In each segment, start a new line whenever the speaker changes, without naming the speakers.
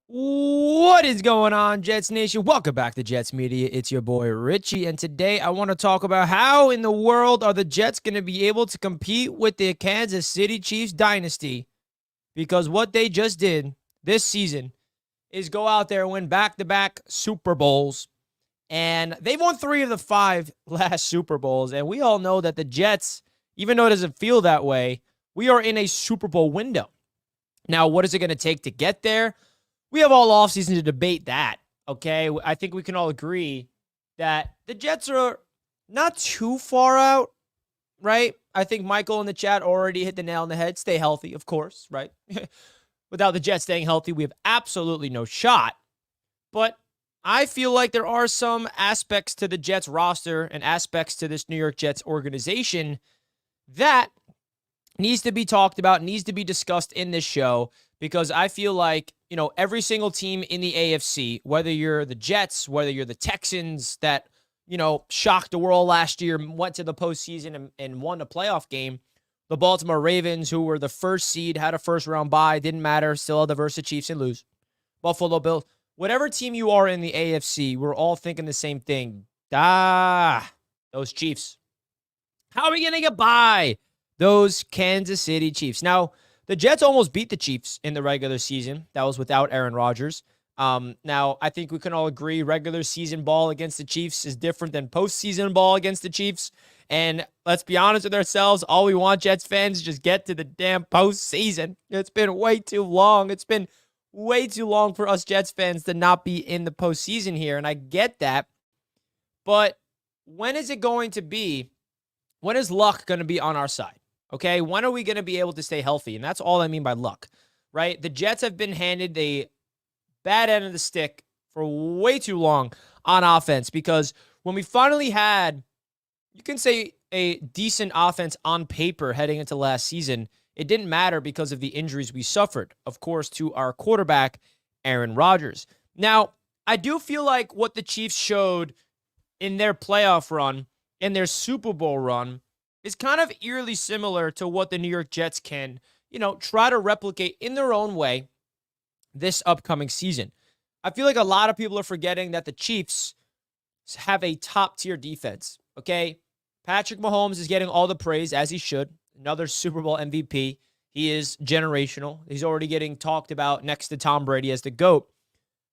What is going on, Jets Nation? Welcome back to Jets Media. It's your boy Richie, and today I want to talk about how in the world are the Jets going to be able to compete with the Kansas City Chiefs dynasty, because what they just did this season is go out there and win back-to-back Super Bowls, and they've won 3 of the 5 last Super Bowls, and we all know that the Jets, even though it doesn't feel that way, we are in a Super Bowl window. Now, what is it going to take to get there? We have all offseason to debate that, okay? I think we can all agree that the Jets are not too far out, right? I think Michael in the chat already hit the nail on the head. Stay healthy, of course, right? Without the Jets staying healthy, we have absolutely no shot. But I feel like there are some aspects to the Jets roster and aspects to this New York Jets organization that needs to be talked about, needs to be discussed in this show, because I feel like, every single team in the AFC, whether you're the Jets, whether you're the Texans that, shocked the world last year, went to the postseason and won the playoff game, the Baltimore Ravens, who were the first seed, had a first-round bye, didn't matter, still had to verse the Chiefs and lose. Buffalo Bills, whatever team you are in the AFC, we're all thinking the same thing. Those Chiefs. How are we going to get by those Kansas City Chiefs? Now, the Jets almost beat the Chiefs in the regular season. That was without Aaron Rodgers. Now, I think we can all agree regular season ball against the Chiefs is different than postseason ball against the Chiefs. And let's be honest with ourselves, all we want, Jets fans, is just get to the damn postseason. It's been way too long. It's been way too long for us Jets fans to not be in the postseason here, and I get that. But when is it going to be? When is luck going to be on our side? Okay, when are we going to be able to stay healthy? And that's all I mean by luck, right? The Jets have been handed the bad end of the stick for way too long on offense, because when we finally had, you can say, a decent offense on paper heading into last season, it didn't matter because of the injuries we suffered, of course, to our quarterback, Aaron Rodgers. Now, I do feel like what the Chiefs showed in their playoff run, in their Super Bowl run, is kind of eerily similar to what the New York Jets can, try to replicate in their own way this upcoming season. I feel like a lot of people are forgetting that the Chiefs have a top-tier defense, okay? Patrick Mahomes is getting all the praise, as he should. Another Super Bowl MVP. He is generational. He's already getting talked about next to Tom Brady as the GOAT.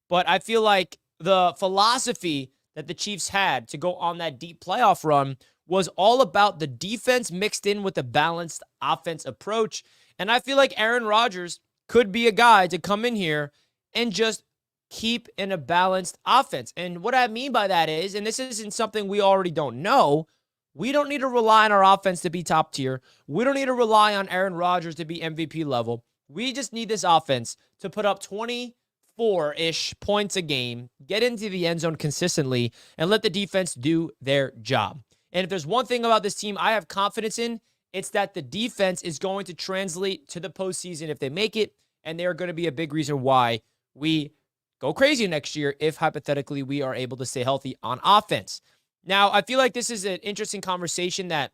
But I feel like the philosophy that the Chiefs had to go on that deep playoff run was all about the defense mixed in with a balanced offense approach. And I feel like Aaron Rodgers could be a guy to come in here and just keep in a balanced offense. And what I mean by that is, and this isn't something we already don't know, we don't need to rely on our offense to be top tier. We don't need to rely on Aaron Rodgers to be MVP level. We just need this offense to put up 24-ish points a game, get into the end zone consistently, and let the defense do their job. And if there's one thing about this team I have confidence in, it's that the defense is going to translate to the postseason if they make it, and they're going to be a big reason why we go crazy next year if, hypothetically, we are able to stay healthy on offense. Now, I feel like this is an interesting conversation that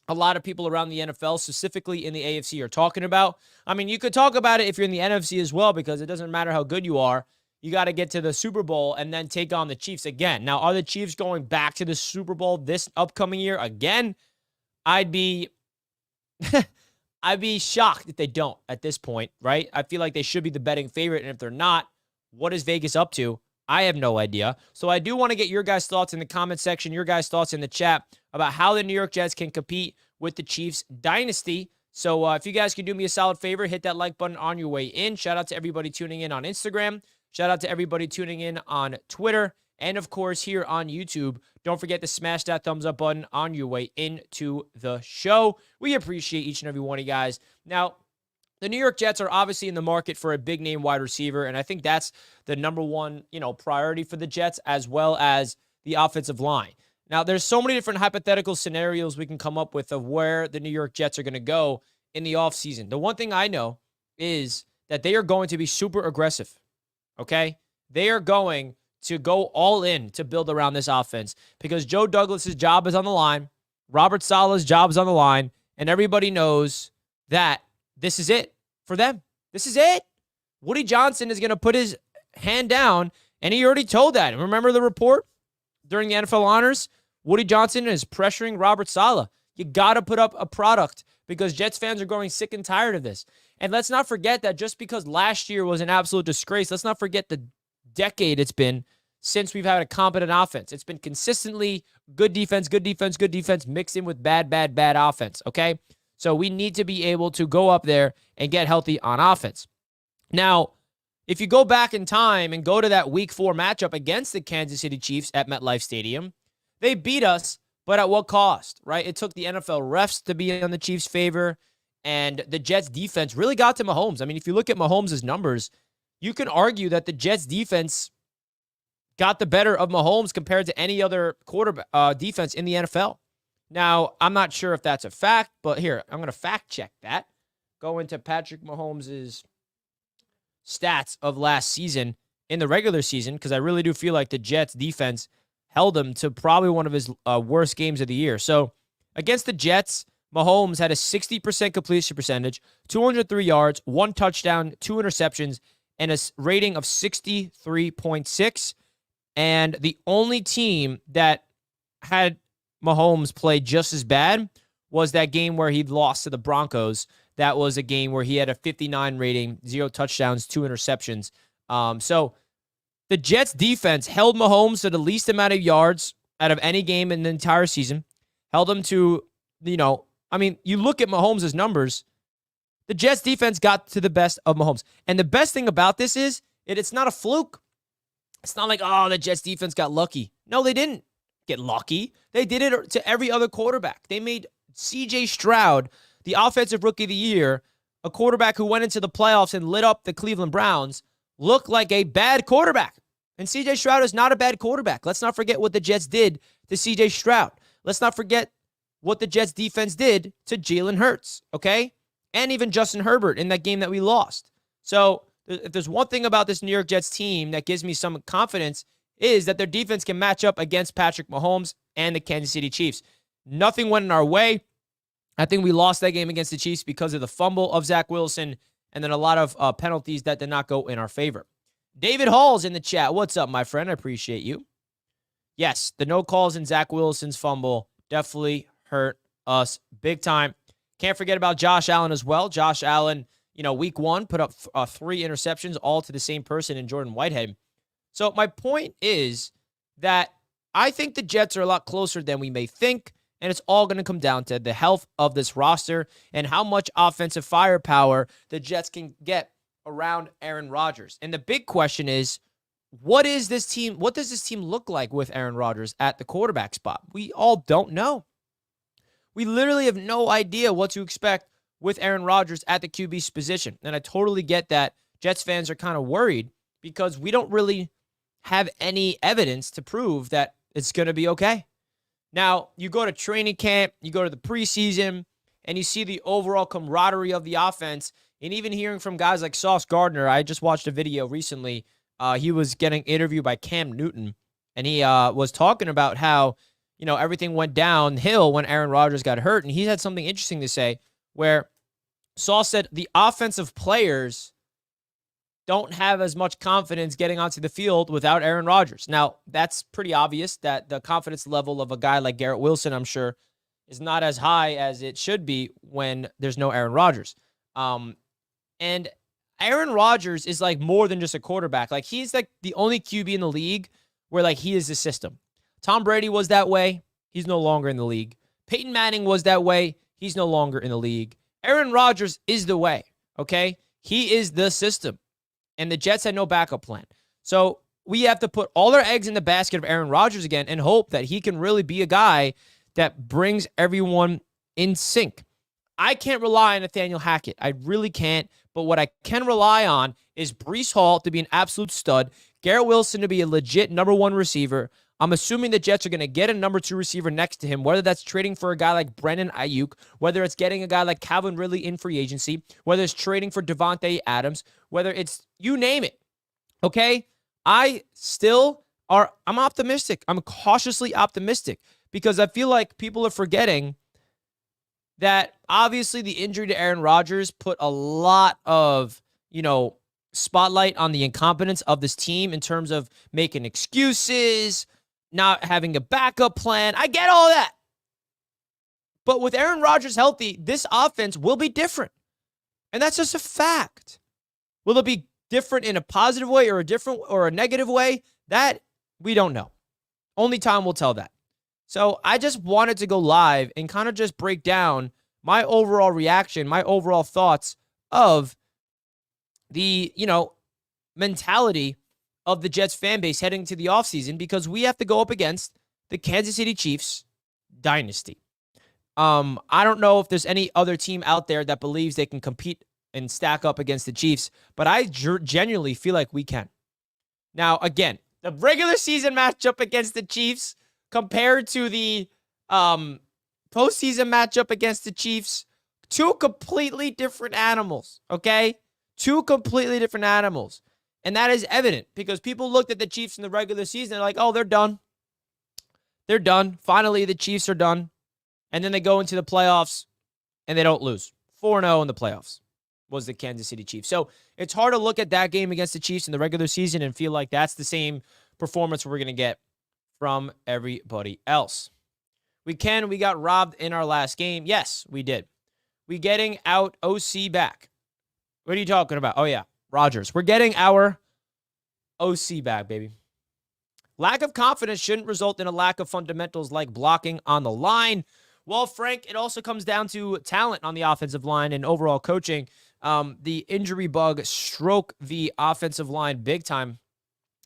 a lot of people around the NFL, specifically in the AFC, are talking about. I mean, you could talk about it if you're in the NFC as well, because it doesn't matter how good you are. You got to get to the Super Bowl and then take on the Chiefs again. Now, are the Chiefs going back to the Super Bowl this upcoming year again? I'd be I'd be shocked if they don't at this point, right? I feel like they should be the betting favorite. And if they're not, what is Vegas up to? I have no idea. So I do want to get your guys' thoughts in the comment section, your guys' thoughts in the chat about how the New York Jets can compete with the Chiefs dynasty. So if you guys can do me a solid favor, hit that like button on your way in. Shout out to everybody tuning in on Instagram. Shout out to everybody tuning in on Twitter. And, of course, here on YouTube. Don't forget to smash that thumbs up button on your way into the show. We appreciate each and every one of you guys. Now, the New York Jets are obviously in the market for a big-name wide receiver, and I think that's the number one, priority for the Jets, as well as the offensive line. Now, there's so many different hypothetical scenarios we can come up with of where the New York Jets are going to go in the offseason. The one thing I know is that they are going to be super aggressive, okay? They are going to go all in to build around this offense because Joe Douglas's job is on the line, Robert Saleh's job is on the line, and everybody knows that this is it for them. This is it. Woody Johnson is going to put his hand down, and he already told that. Remember the report during the NFL Honors? Woody Johnson is pressuring Robert Saleh. You got to put up a product because Jets fans are growing sick and tired of this. And let's not forget that just because last year was an absolute disgrace, let's not forget the decade it's been since we've had a competent offense. It's been consistently good defense mixed in with bad offense, okay? So we need to be able to go up there and get healthy on offense. Now, if you go back in time and go to that Week 4 matchup against the Kansas City Chiefs at MetLife Stadium, they beat us, but at what cost, right? It took the NFL refs to be on the Chiefs' favor, and the Jets' defense really got to Mahomes. I mean, if you look at Mahomes' numbers, you can argue that the Jets' defense got the better of Mahomes compared to any other quarterback defense in the NFL. Now, I'm not sure if that's a fact, but here, I'm going to fact check that. Go into Patrick Mahomes' stats of last season in the regular season, because I really do feel like the Jets' defense held him to probably one of his worst games of the year. So, against the Jets, Mahomes had a 60% completion percentage, 203 yards, 1 touchdown, 2 interceptions, and a rating of 63.6. And the only team that had Mahomes play just as bad was that game where he lost to the Broncos. That was a game where he had a 59 rating, 0 touchdowns, 2 interceptions. So the Jets defense held Mahomes to the least amount of yards out of any game in the entire season. Held him to, you look at Mahomes' numbers. The Jets defense got to the best of Mahomes. And the best thing about this is it's not a fluke. It's not like, the Jets defense got lucky. No, they didn't get lucky. They did it to every other quarterback. They made C.J. Stroud, the offensive rookie of the year, a quarterback who went into the playoffs and lit up the Cleveland Browns, look like a bad quarterback. And C.J. Stroud is not a bad quarterback. Let's not forget what the Jets did to C.J. Stroud. Let's not forget what the Jets defense did to Jalen Hurts, okay? And even Justin Herbert in that game that we lost. So if there's one thing about this New York Jets team that gives me some confidence is that their defense can match up against Patrick Mahomes and the Kansas City Chiefs. Nothing went in our way. I think we lost that game against the Chiefs because of the fumble of Zach Wilson and then a lot of penalties that did not go in our favor. David Hall's in the chat. What's up, my friend? I appreciate you. Yes, the no calls in Zach Wilson's fumble definitely hurt us big time. Can't forget about Josh Allen as well. Josh Allen, week 1, put up 3 interceptions, all to the same person in Jordan Whitehead. So my point is that I think the Jets are a lot closer than we may think, and it's all going to come down to the health of this roster and how much offensive firepower the Jets can get around Aaron Rodgers. And the big question is, what does this team look like with Aaron Rodgers at the quarterback spot? We all don't know. We literally have no idea what to expect with Aaron Rodgers at the QB position. And I totally get that Jets fans are kind of worried because we don't really have any evidence to prove that it's going to be okay. Now, you go to training camp, you go to the preseason, and you see the overall camaraderie of the offense. And even hearing from guys like Sauce Gardner, I just watched a video recently. He was getting interviewed by Cam Newton, and he was talking about how, everything went downhill when Aaron Rodgers got hurt. And he had something interesting to say where Sauce said the offensive players don't have as much confidence getting onto the field without Aaron Rodgers. Now, that's pretty obvious that the confidence level of a guy like Garrett Wilson, I'm sure, is not as high as it should be when there's no Aaron Rodgers. And Aaron Rodgers is like more than just a quarterback. Like he's like the only QB in the league where like he is the system. Tom Brady was that way. He's no longer in the league. Peyton Manning was that way. He's no longer in the league. Aaron Rodgers is the way, okay? He is the system. And the Jets had no backup plan. So we have to put all our eggs in the basket of Aaron Rodgers again and hope that he can really be a guy that brings everyone in sync. I can't rely on Nathaniel Hackett. I really can't. But what I can rely on is Breece Hall to be an absolute stud, Garrett Wilson to be a legit number one receiver. I'm assuming the Jets are going to get a number two receiver next to him, whether that's trading for a guy like Brandon Ayuk, whether it's getting a guy like Calvin Ridley in free agency, whether it's trading for Devontae Adams, whether it's you name it. Okay? I'm optimistic. I'm cautiously optimistic because I feel like people are forgetting that obviously the injury to Aaron Rodgers put a lot of, spotlight on the incompetence of this team in terms of making excuses, not having a backup plan. I get all that. But with Aaron Rodgers healthy, this offense will be different. And that's just a fact. Will it be different in a positive way or a negative way? That we don't know. Only time will tell that. So I just wanted to go live and kind of just break down my overall reaction, my overall thoughts of the, mentality of the Jets fan base heading to the offseason because we have to go up against the Kansas City Chiefs dynasty. I don't know if there's any other team out there that believes they can compete and stack up against the Chiefs, but I genuinely feel like we can. Now, again, the regular season matchup against the Chiefs compared to the postseason matchup against the Chiefs, two completely different animals, okay? Two completely different animals. And that is evident because people looked at the Chiefs in the regular season and they're like, oh, they're done. They're done. Finally, the Chiefs are done. And then they go into the playoffs and they don't lose. 4-0 in the playoffs was the Kansas City Chiefs. So it's hard to look at that game against the Chiefs in the regular season and feel like that's the same performance we're going to get from everybody else. We got robbed in our last game. Yes, we did. We getting out OC back. What are you talking about? Oh, yeah, Rodgers. We're getting our OC back, baby. Lack of confidence shouldn't result in a lack of fundamentals like blocking on the line. Well, Frank, it also comes down to talent on the offensive line and overall coaching. The injury bug struck the offensive line big time,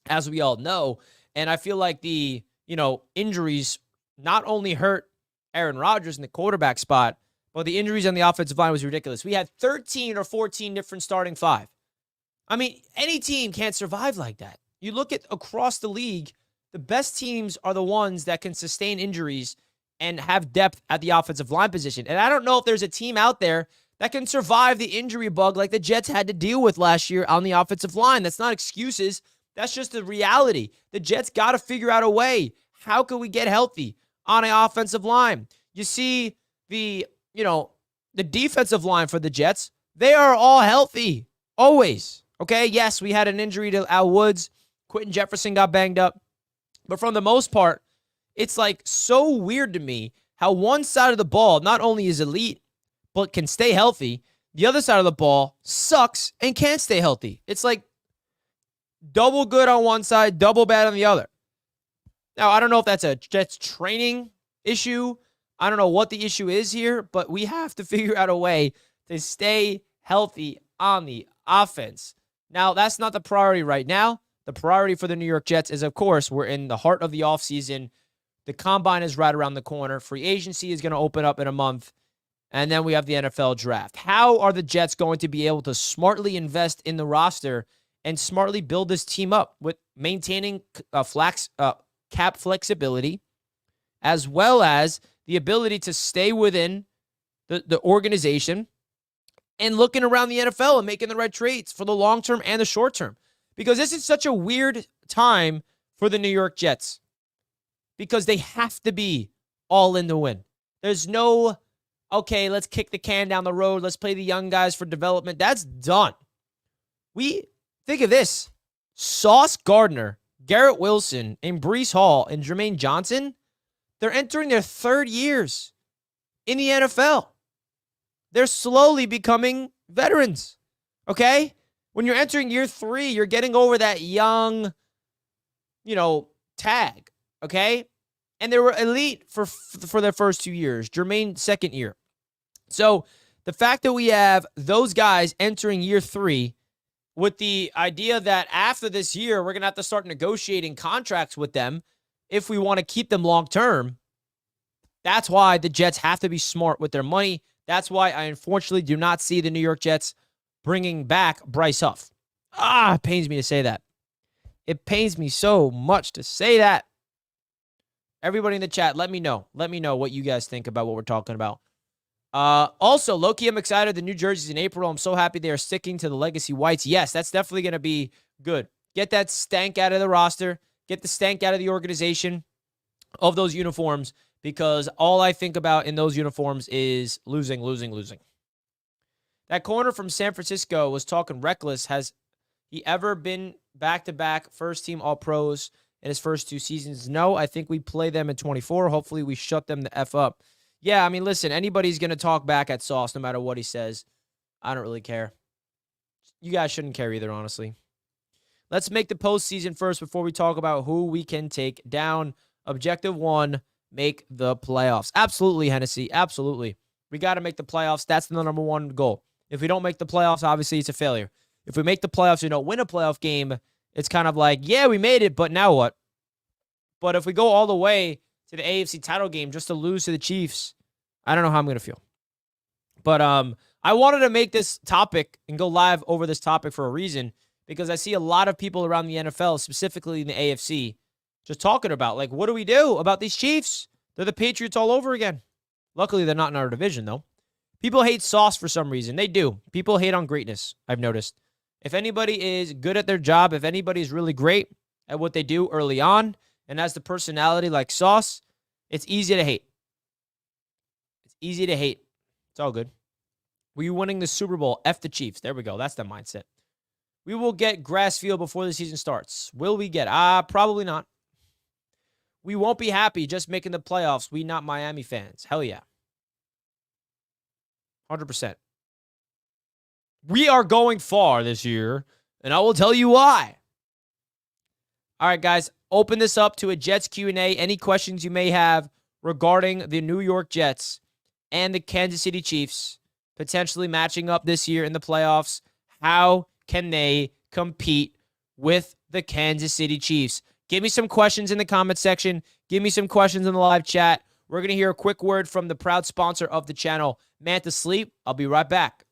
as we all know. And I feel like the, injuries not only hurt Aaron Rodgers in the quarterback spot, but the injuries on the offensive line was ridiculous. We had 13 or 14 different starting five. I mean, any team can't survive like that. You look at across the league, the best teams are the ones that can sustain injuries and have depth at the offensive line position. And I don't know if there's a team out there that can survive the injury bug like the Jets had to deal with last year on the offensive line. That's not excuses. That's just the reality. The Jets got to figure out a way. How can we get healthy on an offensive line? You see the defensive line for the Jets, they are all healthy. Always. Okay, yes, we had an injury to Al Woods. Quentin Jefferson got banged up. But for the most part, it's like so weird to me how one side of the ball not only is elite, but can stay healthy. The other side of the ball sucks and can't stay healthy. It's like double good on one side, double bad on the other. Now, I don't know if that's a Jets training issue. I don't know what the issue is here, but we have to figure out a way to stay healthy on the offense. Now, that's not the priority right now. The priority for the New York Jets is, of course, we're in the heart of the offseason. The combine is right around the corner. Free agency is going to open up in a month. And then we have the NFL draft. How are the Jets going to be able to smartly invest in the roster and smartly build this team up with maintaining cap flexibility, as well as the ability to stay within the organization and looking around the NFL and making the right trades for the long term and the short term? Because this is such a weird time for the New York Jets because they have to be all in to win. There's no, okay, let's kick the can down the road. Let's play the young guys for development. That's done. Think of this. Sauce Gardner, Garrett Wilson, and Breece Hall and Jermaine Johnson, they're entering their third years. in the NFL. They're slowly becoming veterans, okay? When you're entering year 3, you're getting over that young, tag, okay? And they were elite for their first 2 years. Jermaine, second year. So the fact that we have those guys entering year 3 with the idea that after this year, we're going to have to start negotiating contracts with them if we want to keep them long term, that's why the Jets have to be smart with their money. That's why I unfortunately do not see the New York Jets bringing back Bryce Huff. It pains me to say that. It pains me so much to say that. Everybody in the chat, let me know. Let me know what you guys think about what we're talking about. Also, low-key, I'm excited. The new jerseys in April. I'm so happy they are sticking to the legacy whites. Yes, that's definitely going to be good. Get that stank out of the roster. Get the stank out of the organization of those uniforms, because all I think about in those uniforms is losing, losing, losing. That corner from San Francisco was talking reckless. Has he ever been back-to-back first-team All-Pros in his first 2 seasons? No, I think we play them in 24. Hopefully we shut them the F up. Yeah, I mean, listen, anybody's going to talk back at Sauce no matter what he says. I don't really care. You guys shouldn't care either, honestly. Let's make the postseason first before we talk about who we can take down. Objective 1, make the playoffs. Absolutely, Hennessy. Absolutely. We got to make the playoffs. That's the number 1 goal. If we don't make the playoffs, obviously it's a failure. If we make the playoffs, we don't win a playoff game, it's kind of like, yeah, we made it, but now what? But if we go all the way to the AFC title game just to lose to the Chiefs, I don't know how I'm going to feel. But I wanted to make this topic and go live over this topic for a reason, because I see a lot of people around the NFL, specifically in the AFC, just talking about, like, what do we do about these Chiefs? They're the Patriots all over again. Luckily, they're not in our division, though. People hate Sauce for some reason. They do. People hate on greatness, I've noticed. If anybody is good at their job, if anybody is really great at what they do early on and has the personality like Sauce, it's easy to hate. It's easy to hate. It's all good. Were you winning the Super Bowl? F the Chiefs. There we go. That's the mindset. We will get grass field before the season starts. Will we get? Probably not. We won't be happy just making the playoffs. We not Miami fans. Hell yeah. 100%. We are going far this year, and I will tell you why. All right, guys, open this up to a Jets Q&A. Any questions you may have regarding the New York Jets and the Kansas City Chiefs potentially matching up this year in the playoffs? How can they compete with the Kansas City Chiefs? Give me some questions in the comment section. Give me some questions in the live chat. We're going to hear a quick word from the proud sponsor of the channel, Manta Sleep. I'll be right back.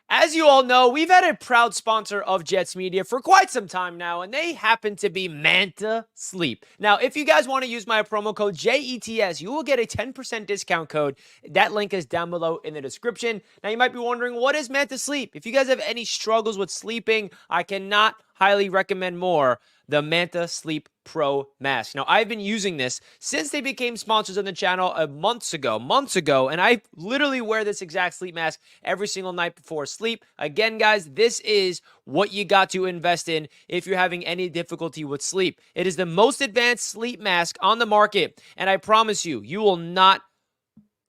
As you all know, we've had a proud sponsor of Jets Media for quite some time now, and they happen to be Manta Sleep. Now, if you guys want to use my promo code JETS, you will get a 10% discount code. That link is down below in the description. Now, you might be wondering, what is Manta Sleep? If you guys have any struggles with sleeping, I cannot highly recommend more the Manta Sleep Pro Mask. Now, I've been using this since they became sponsors on the channel months ago, and I literally wear this exact sleep mask every single night before sleep. Again, guys, this is what you got to invest in if you're having any difficulty with sleep. It is the most advanced sleep mask on the market, and I promise you, you will not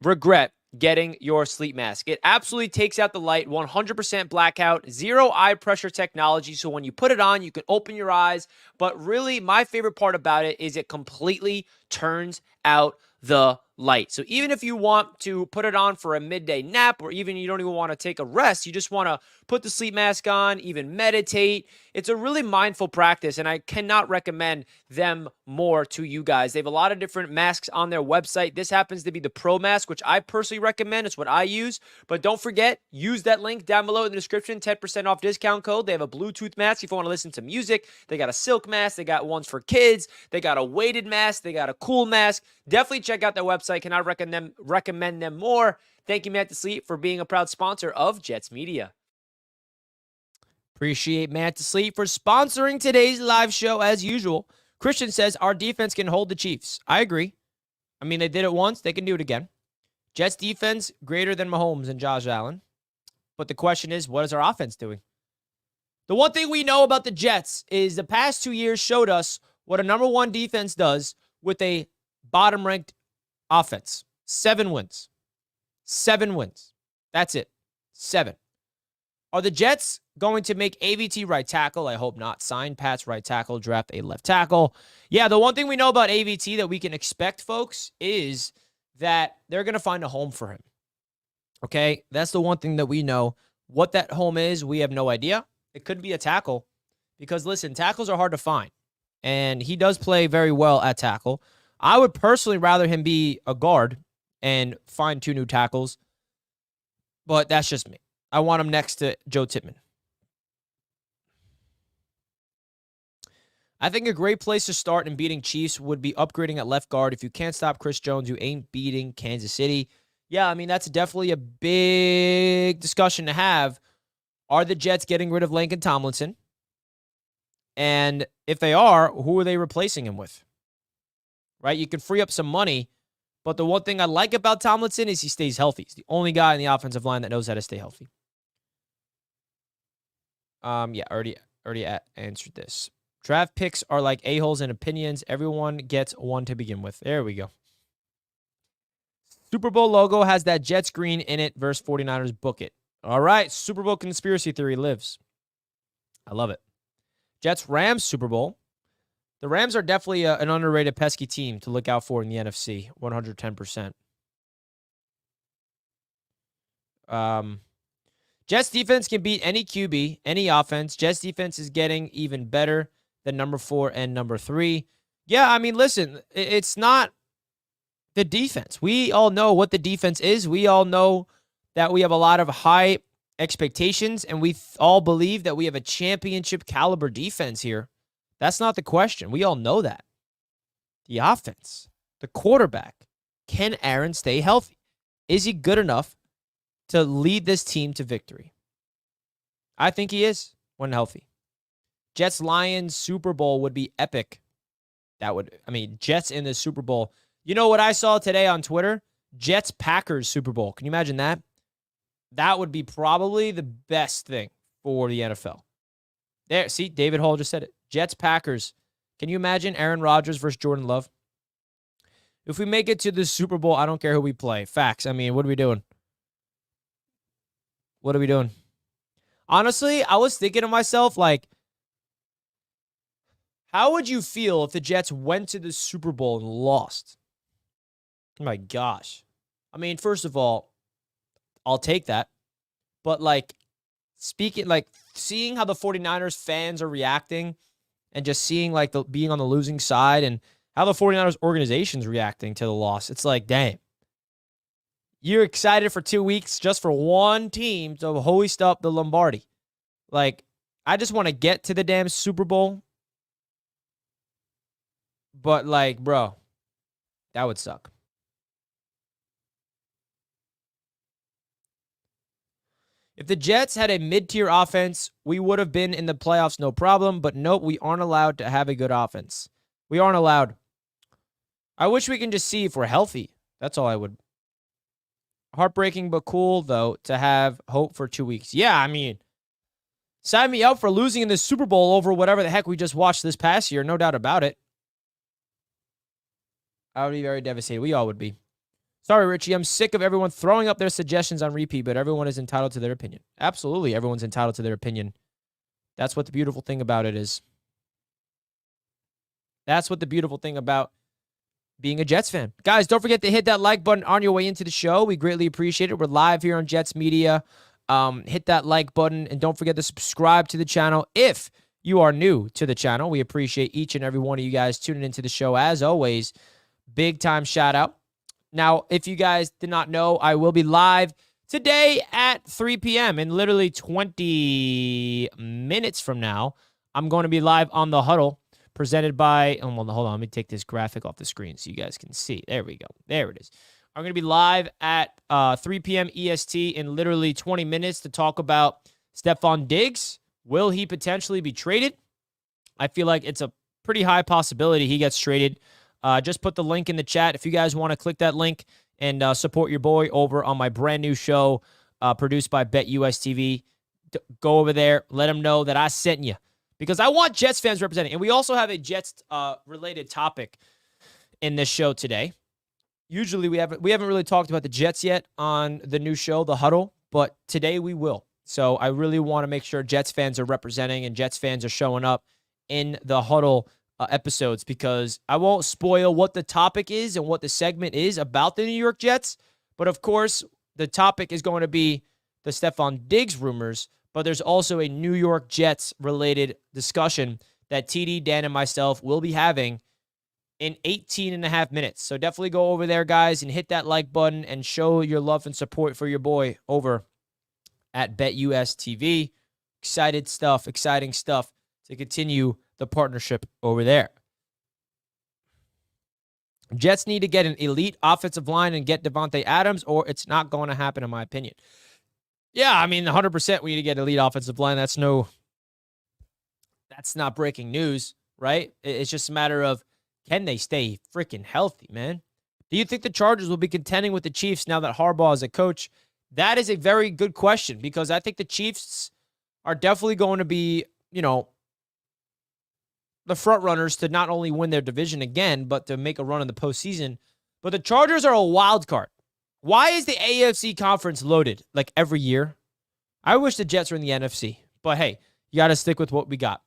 regret getting your sleep mask. It absolutely takes out the light, 100% blackout, zero eye pressure technology, so when you put it on, you can open your eyes, but really, my favorite part about it is it completely turns out the light. So even if you want to put it on for a midday nap, or even you don't even want to take a rest, you just want to put the sleep mask on, even meditate. It's a really mindful practice, and I cannot recommend them more to you guys. They have a lot of different masks on their website. This happens to be the Pro Mask, which I personally recommend. It's what I use. But don't forget, use that link down below in the description, 10% off discount code. They have a Bluetooth mask if you want to listen to music. They got a silk mask. They got ones for kids. They got a weighted mask. They got a cool mask. Definitely check out their website. Cannot recommend them more. Thank you, Manta Sleep, for being a proud sponsor of Jets Media. Appreciate Manta Sleep for sponsoring today's live show as usual. Christian says, our defense can hold the Chiefs. I agree. I mean, they did it once. They can do it again. Jets defense greater than Mahomes and Josh Allen. But the question is, what is our offense doing? The one thing we know about the Jets is the past 2 years showed us what a number 1 defense does with a bottom-ranked offense. 7 wins. 7 wins. That's it. 7. Are the Jets going to make AVT right tackle? I hope not. Sign Pat's right tackle, draft a left tackle. Yeah, the one thing we know about AVT that we can expect, folks, is that they're going to find a home for him. Okay? That's the one thing that we know. What that home is, we have no idea. It could be a tackle because, listen, tackles are hard to find, and he does play very well at tackle. I would personally rather him be a guard and find 2 new tackles, but that's just me. I want him next to Joe Tippmann. I think a great place to start in beating Chiefs would be upgrading at left guard. If you can't stop Chris Jones, you ain't beating Kansas City. Yeah, I mean, that's definitely a big discussion to have. Are the Jets getting rid of Laken Tomlinson? And if they are, who are they replacing him with? Right? You can free up some money, but the one thing I like about Tomlinson is he stays healthy. He's the only guy in the offensive line that knows how to stay healthy. Yeah, already answered this. Draft picks are like a-holes in opinions. Everyone gets one to begin with. There we go. Super Bowl logo has that Jets green in it versus 49ers. Book it. All right. Super Bowl conspiracy theory lives. I love it. Jets Rams Super Bowl. The Rams are definitely an underrated pesky team to look out for in the NFC. 110%. Jets defense can beat any QB, any offense. Jets defense is getting even better than number 4 and number 3. Yeah, I mean, listen, it's not the defense. We all know what the defense is. We all know that we have a lot of high expectations, and we all believe that we have a championship caliber defense here. That's not the question. We all know that. The offense, the quarterback, can Aaron stay healthy? Is he good enough to lead this team to victory? I think he is when healthy. Jets-Lions Super Bowl would be epic. Jets in the Super Bowl. You know what I saw today on Twitter? Jets-Packers Super Bowl. Can you imagine that? That would be probably the best thing for the NFL. There, see, David Hall just said it. Jets-Packers. Can you imagine Aaron Rodgers versus Jordan Love? If we make it to the Super Bowl, I don't care who we play. Facts. I mean, what are we doing? What are we doing? Honestly, I was thinking to myself, like, how would you feel if the Jets went to the Super Bowl and lost? Oh my gosh. I mean, first of all, I'll take that. But, seeing how the 49ers fans are reacting and just seeing, being on the losing side and how the 49ers organization's reacting to the loss, it's like, damn. You're excited for 2 weeks just for one team to hoist up the Lombardi. I just want to get to the damn Super Bowl. But, bro, that would suck. If the Jets had a mid-tier offense, we would have been in the playoffs no problem. But nope, we aren't allowed to have a good offense. We aren't allowed. I wish we can just see if we're healthy. That's all I would. Heartbreaking but cool, though, to have hope for 2 weeks. Yeah, I mean, sign me up for losing in the Super Bowl over whatever the heck we just watched this past year. No doubt about it. I would be very devastated. We all would be. Sorry, Richie. I'm sick of everyone throwing up their suggestions on repeat, but everyone is entitled to their opinion. Absolutely, everyone's entitled to their opinion. That's what the beautiful thing about it is. That's what the beautiful thing about being a Jets fan. Guys, don't forget to hit that like button on your way into the show. We greatly appreciate it. We're live here on Jets Media. Hit that like button, and don't forget to subscribe to the channel if you are new to the channel. We appreciate each and every one of you guys tuning into the show. As always, big time shout out. Now, if you guys did not know, I will be live today at 3 p.m. in literally 20 minutes from now. I'm going to be live on The Huddle, presented by, hold on, let me take this graphic off the screen so you guys can see. There we go. There it is. I'm going to be live at 3 p.m. EST in literally 20 minutes to talk about Stephon Diggs. Will he potentially be traded? I feel like it's a pretty high possibility he gets traded. Just put the link in the chat if you guys want to click that link and support your boy over on my brand new show produced by BetUS TV. Go over there. Let them know that I sent you because I want Jets fans representing. And we also have a Jets related topic in this show today. Usually we haven't really talked about the Jets yet on the new show, The Huddle, but today we will. So I really want to make sure Jets fans are representing and Jets fans are showing up in the Huddle episodes, because I won't spoil what the topic is and what the segment is about the New York Jets. But of course, the topic is going to be the Stephon Diggs rumors, but there's also a New York Jets related discussion that TD, Dan, and myself will be having in 18 and a half minutes. So definitely go over there, guys, and hit that like button and show your love and support for your boy over at BetUS TV. Exciting stuff to continue the partnership over there. Jets need to get an elite offensive line and get Devontae Adams, or it's not going to happen, in my opinion. Yeah, I mean, 100% we need to get elite offensive line. That's not breaking news, right? It's just a matter of, can they stay freaking healthy, man? Do you think the Chargers will be contending with the Chiefs now that Harbaugh is a coach? That is a very good question, because I think the Chiefs are definitely going to be, the front runners to not only win their division again, but to make a run in the postseason. But the Chargers are a wild card. Why is the AFC conference loaded like every year? I wish the Jets were in the NFC, but hey, you got to stick with what we got.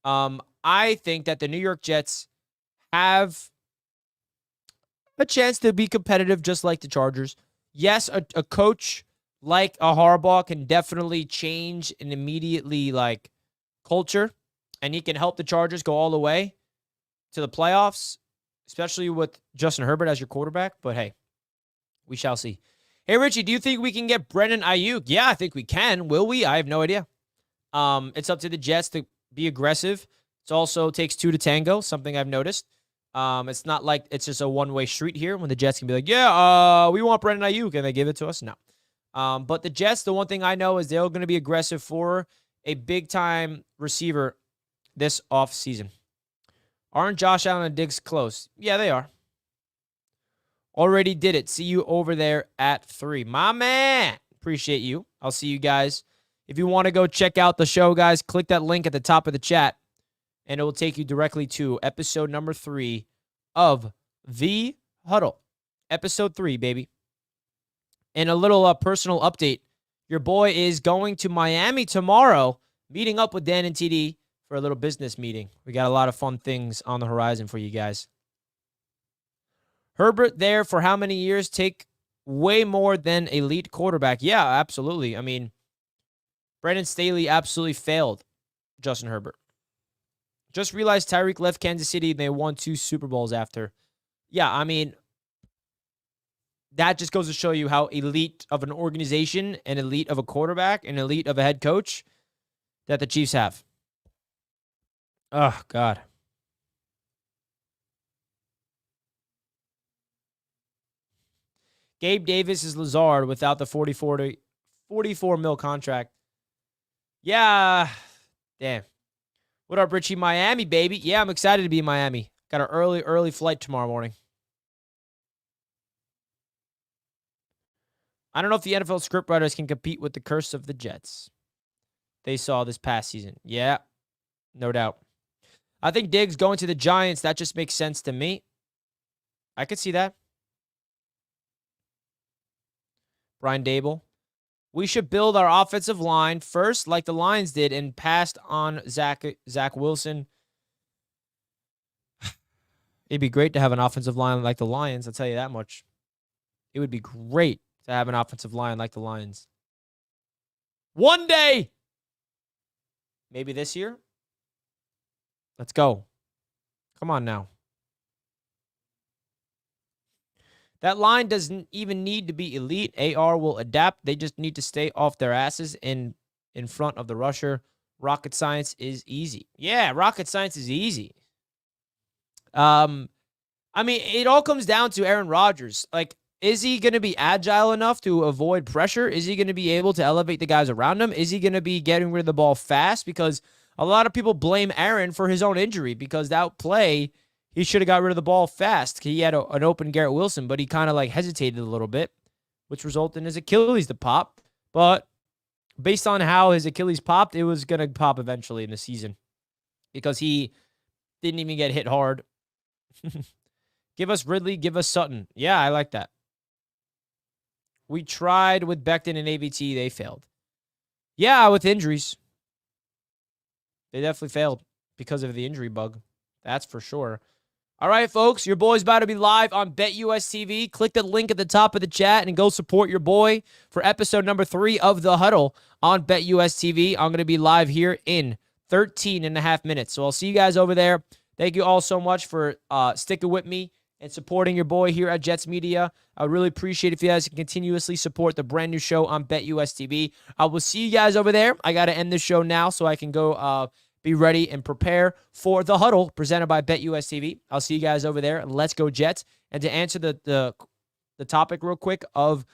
I think that the New York Jets have a chance to be competitive just like the Chargers. Yes, a coach like a Harbaugh can definitely change and immediately culture, and he can help the Chargers go all the way to the playoffs, especially with Justin Herbert as your quarterback. But hey, we shall see. Hey, Richie, do you think we can get Brandon Ayuk? Yeah, I think we can. Will we? I have no idea. It's up to the Jets to be aggressive. It also takes two to tango, something I've noticed. It's not like it's just a one-way street here when the Jets can be like, yeah, we want Brandon Ayuk, and they give it to us. No. But the Jets, the one thing I know is they're going to be aggressive for a big-time receiver this offseason. Aren't Josh Allen and Diggs close? Yeah, they are. Already did it. See you over there at 3. My man. Appreciate you. I'll see you guys. If you want to go check out the show, guys, click that link at the top of the chat, and it will take you directly to episode number 3 of The Huddle. Episode 3, baby. And a little personal update. Your boy is going to Miami tomorrow, meeting up with Dan and TD for a little business meeting. We got a lot of fun things on the horizon for you guys. Herbert there for how many years? Take way more than elite quarterback. Yeah, absolutely. I mean, Brandon Staley absolutely failed Justin Herbert. Just realized Tyreek left Kansas City and they won 2 Super Bowls after. Yeah, I mean, that just goes to show you how elite of an organization and elite of a quarterback and elite of a head coach that the Chiefs have. Oh, God. Gabe Davis is Lazard without the 44 mil contract. Yeah. Damn. What up, Richie? Miami, baby. Yeah, I'm excited to be in Miami. Got an early flight tomorrow morning. I don't know if the NFL scriptwriters can compete with the curse of the Jets they saw this past season. Yeah, no doubt. I think Diggs going to the Giants, that just makes sense to me. I could see that. Brian Dable. We should build our offensive line first like the Lions did and passed on Zach Wilson. It'd be great to have an offensive line like the Lions, I'll tell you that much. It would be great to have an offensive line like the Lions. One day. Maybe this year. Let's go. Come on now. That line doesn't even need to be elite. AR will adapt. They just need to stay off their asses in front of the rusher. Rocket science is easy. Yeah, rocket science is easy. I mean, it all comes down to Aaron Rodgers. Is he going to be agile enough to avoid pressure? Is he going to be able to elevate the guys around him? Is he going to be getting rid of the ball fast? Because a lot of people blame Aaron for his own injury, because that play, he should have got rid of the ball fast. He had an open Garrett Wilson, but he kind of hesitated a little bit, which resulted in his Achilles to pop. But based on how his Achilles popped, it was going to pop eventually in the season because he didn't even get hit hard. Give us Ridley. Give us Sutton. Yeah, I like that. We tried with Becton and AVT. They failed. Yeah, with injuries. They definitely failed because of the injury bug. That's for sure. All right, folks, your boy's about to be live on BetUS TV. Click the link at the top of the chat and go support your boy for episode number 3 of The Huddle on BetUS TV. I'm going to be live here in 13 and a half minutes. So I'll see you guys over there. Thank you all so much for sticking with me and supporting your boy here at Jets Media. I would really appreciate it if you guys can continuously support the brand new show on BetUS TV. I will see you guys over there. I got to end this show now so I can go be ready and prepare for The Huddle presented by BetUS TV. I'll see you guys over there. Let's go Jets. And to answer the topic real quick of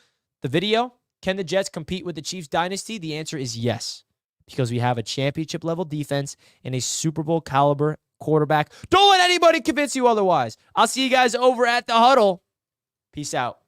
the video, can the Jets compete with the Chiefs dynasty? The answer is yes, because we have a championship level defense and a Super Bowl caliber quarterback. Don't let anybody convince you otherwise. I'll see you guys over at The Huddle. Peace out.